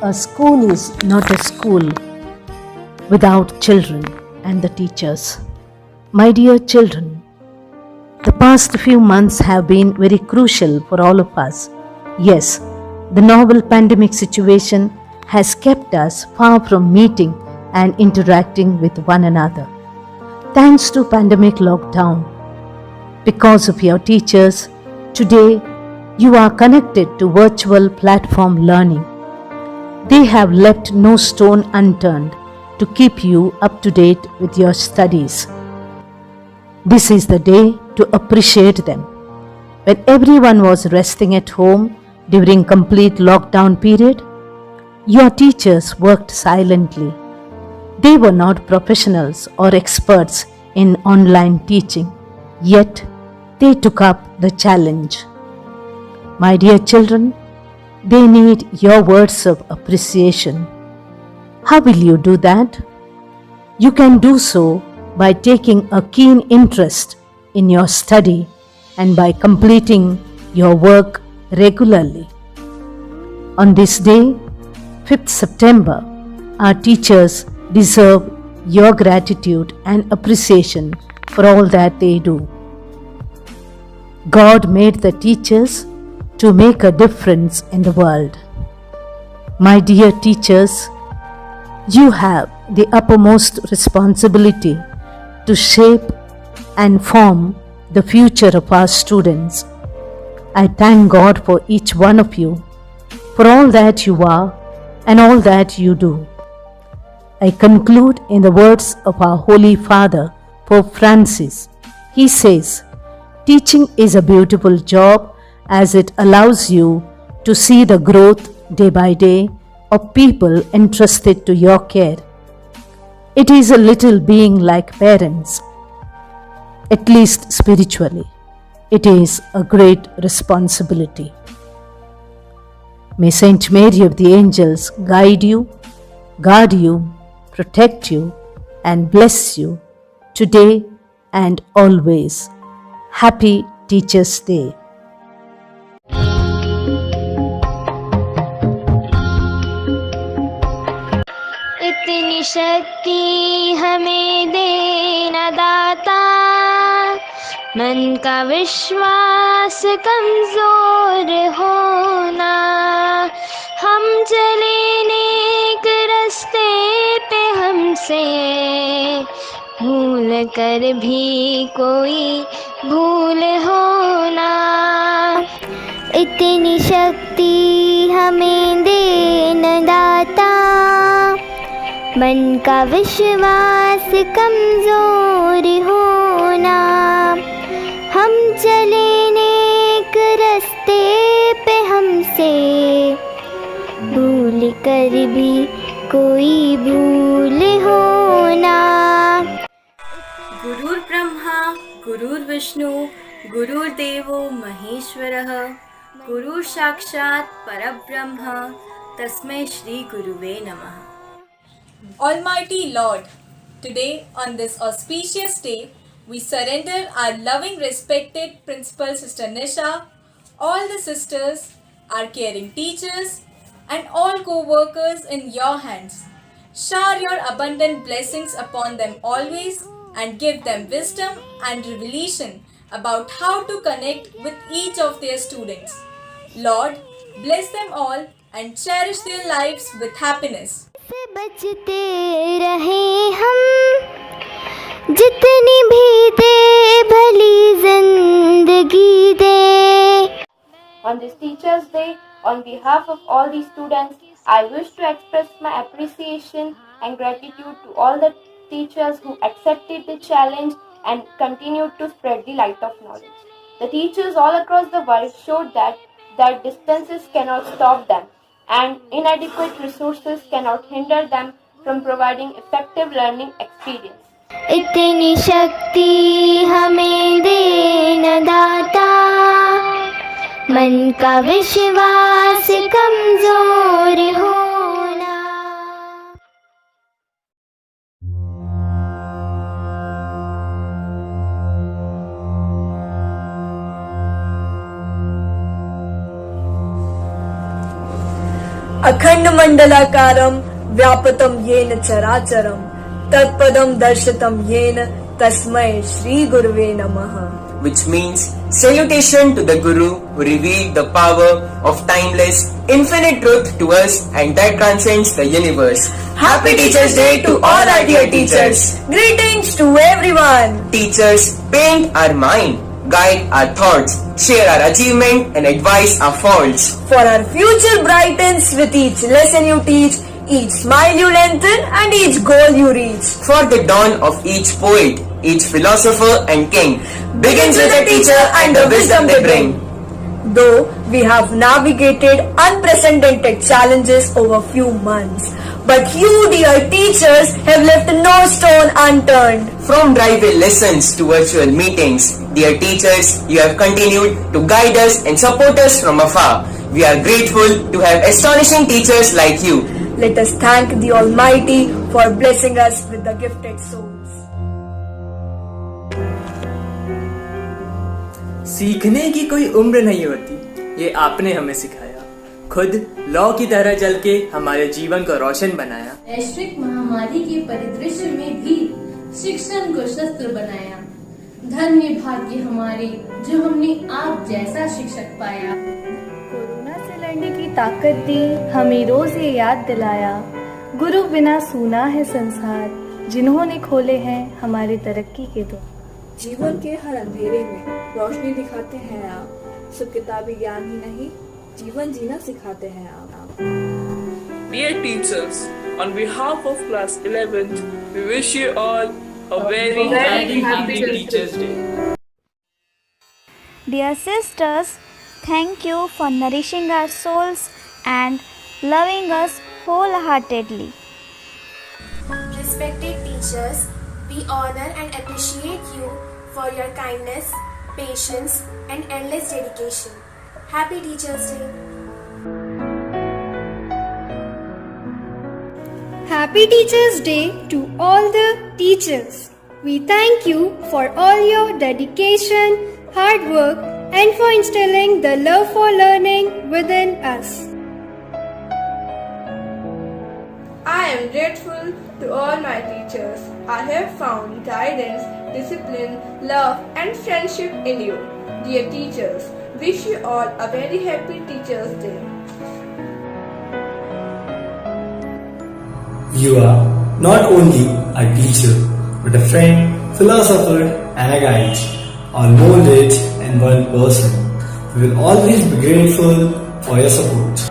A school is not a school without children and the teachers. My dear children, the past few months have been very crucial for all of us. Yes, the novel pandemic situation has kept us far from meeting and interacting with one another. Thanks to pandemic lockdown, because of your teachers, today you are connected to virtual platform learning. They have left no stone unturned to keep you up to date with your studies. This is the day to appreciate them. When everyone was resting at home during complete lockdown period, your teachers worked silently. They were not professionals or experts in online teaching, yet they took up the challenge. My dear children, they need your words of appreciation. How will you do that? You can do so by taking a keen interest in your study and by completing your work regularly. On this day, 5th September, our teachers deserve your gratitude and appreciation for all that they do. God made the teachers to make a difference in the world. My dear teachers, you have the uppermost responsibility to shape and form the future of our students. I thank God for each one of you, for all that you are and all that you do. I conclude in the words of our Holy Father, Pope Francis. He says, "Teaching is a beautiful job as it allows you to see the growth day by day of people entrusted to your care. It is a little being like parents, at least spiritually. It is a great responsibility." May Saint Mary of the Angels guide you, guard you, protect you, and bless you today and always. Happy Teachers' Day. इतनी शक्ति हमें देना दाता, मन का विश्वास कमजोर होना, हम चले नेक रास्ते पे हमसे भूल कर भी कोई भूल होना। इतनी शक्ति हमें देना दाता, मन का विश्वास कमजोर होना, हम चले नेक रास्ते पे हमसे भूल कर भी कोई भूल होना। गुरुर्ब्रह्मा गुरुर्विष्णु गुरुर्देवो महेश्वरः, गुरुः साक्षात् परब्रह्म, तस्मै श्री गुरुवे नमः। Almighty Lord, today on this auspicious day, we surrender our loving respected Principal Sister Nisha, all the sisters, our caring teachers, and all co-workers in your hands. Shower your abundant blessings upon them always and give them wisdom and revelation about how to connect with each of their students. Lord, bless them all and cherish their lives with happiness. से बचते रहे हम, जितनी भी दे भली जिंदगी दे। On this Teachers' Day, on behalf of all the students, I wish to express my appreciation and gratitude to all the teachers who accepted the challenge and continued to spread the light of knowledge. The teachers all across the world showed that distances cannot stop them, and inadequate resources cannot hinder them from providing effective learning experience. इतनी शक्ति हमें देना दाता, मन का विश्वास कमजोर होना। अखण्डमण्डलाकारं व्यापतं येन चराचरं तत्पदं दर्शितं येन तस्मै श्रीगुरुवे नमः. Which means salutation to the Guru who revealed the power of timeless, infinite truth to us and that transcends the universe. Happy Teachers' Day to all our dear teachers. Greetings to everyone. Teachers, paint our mind, guide our thoughts, share our achievement and advise our faults. For our future brightens with each lesson you teach, each smile you lengthen and each goal you reach. For the dawn of each poet, each philosopher and king begins with a teacher and the wisdom they bring. Though we have navigated unprecedented challenges over few months, but you dear teachers have left no stone unturned. From driveway lessons to virtual meetings, dear teachers, you have continued to guide us and support us from afar. We are grateful to have astonishing teachers like you. Let us thank the Almighty for blessing us with the gifted souls. सीखने की कोई उम्र नहीं होती, ये आपने हमें सिखाया। खुद लौ की तरह जल के हमारे जीवन को रोशन बनाया। वैश्विक महामारी के परिदृश्य में भी शिक्षण को शस्त्र बनाया। धन्य भाग्य हमारे जो हमने आप जैसा शिक्षक पाया। कोरोना से लड़ने की ताकत दी, हमें रोज ये याद दिलाया। गुरु बिना सूना है संसार, जिन्होंने खोले हैं हमारी तरक्की के द्वार। जीवन के हर अंधेरे में रोशनी दिखाते हैं आप, सिर्फ किताबी ज्ञान ही नहीं, जीवन जीना सिखाते हैं आप। Dear teachers, on behalf of class 11th, we wish you all a very happy Teachers' Day. Dear sisters, thank you for nourishing our souls and loving us wholeheartedly. Respected teachers, we honor and appreciate you for your kindness, patience, and endless dedication. Happy Teachers' Day. Happy Teachers' Day to all the teachers. We thank you for all your dedication, hard work, and for instilling the love for learning within us. I am grateful to all my teachers. I have found guidance, discipline, love, and friendship in you. Dear teachers, wish you all a very happy Teachers' Day. You are not only a teacher, but a friend, philosopher, and a guide, all molded in one person. We will always be grateful for your support.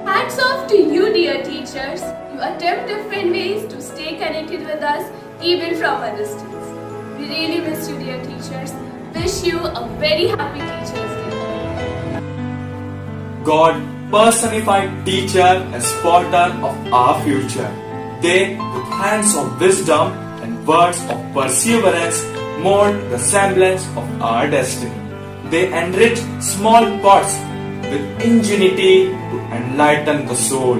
Hats off to you, dear teachers. You attempt different ways to stay connected with us even from a distance. We really miss you, dear teachers. Wish you a very happy Teachers' Day. God personified teacher as porter of our future. They, with hands of wisdom and words of perseverance, mold the semblance of our destiny. They enrich small pots with ingenuity to enlighten the soul.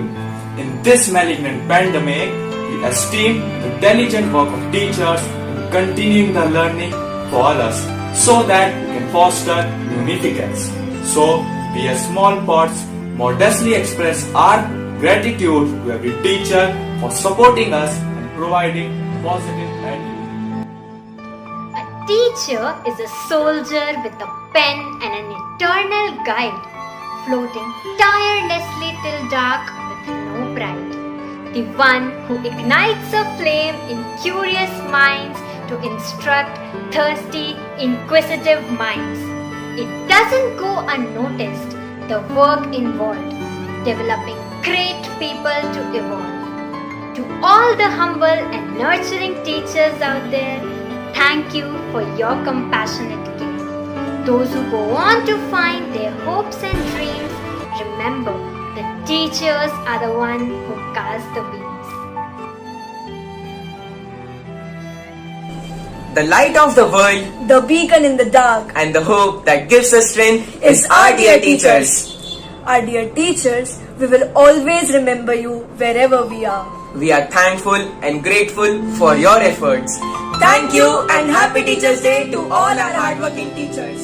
In this malignant pandemic, we esteem the diligent work of teachers in continuing the learning for us, so that we can foster unificance. So, we as small pots modestly express our gratitude to every teacher for supporting us and providing positive attitude. A teacher is a soldier with a pen and an eternal guide, floating tirelessly till dark with no pride. The one who ignites a flame in curious minds to instruct thirsty, inquisitive minds. It doesn't go unnoticed, the work involved, developing great people to evolve. To all the humble and nurturing teachers out there, thank you for your compassionate care. Those who go on to find their hopes and dreams, remember, the teachers are the one who cast the beams. The light of the world, the beacon in the dark, and the hope that gives us strength is our dear teachers. Our dear teachers, we will always remember you wherever we are. We are thankful and grateful for your efforts. Thank you and happy Teachers' Day to all our hardworking teachers.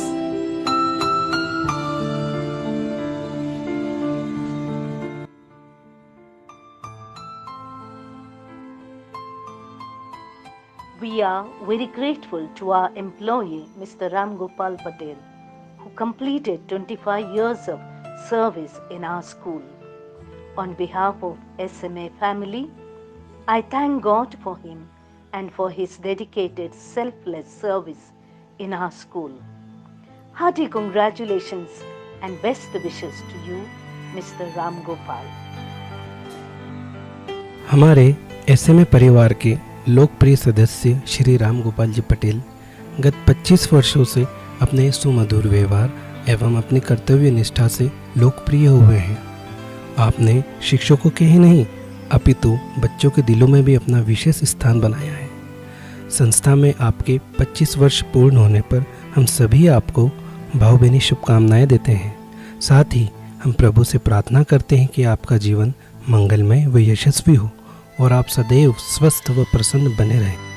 We are very grateful to our employee, Mr. Ram Gopal Patel, who completed 25 years of service in our school. On behalf of SMA family, I thank God for him and for his dedicated, selfless service in our school. Hearty congratulations and best wishes to you, Mr. Ram Gopal. हमारे SMA परिवार के लोकप्रिय सदस्य श्री राम गोपाल जी पटेल गत 25 वर्षों से अपने सुमधुर व्यवहार एवं अपनी कर्तव्य निष्ठा से लोकप्रिय हुए हैं। आपने शिक्षकों के ही नहीं अपितु बच्चों के दिलों में भी अपना विशेष स्थान बनाया है। संस्था में आपके 25 वर्ष पूर्ण होने पर हम सभी आपको भावभीनी शुभकामनाएं देते हैं। साथ ही हम प्रभु से प्रार्थना करते हैं कि आपका जीवन मंगलमय व यशस्वी हो और आप सदैव स्वस्थ व प्रसन्न बने रहें।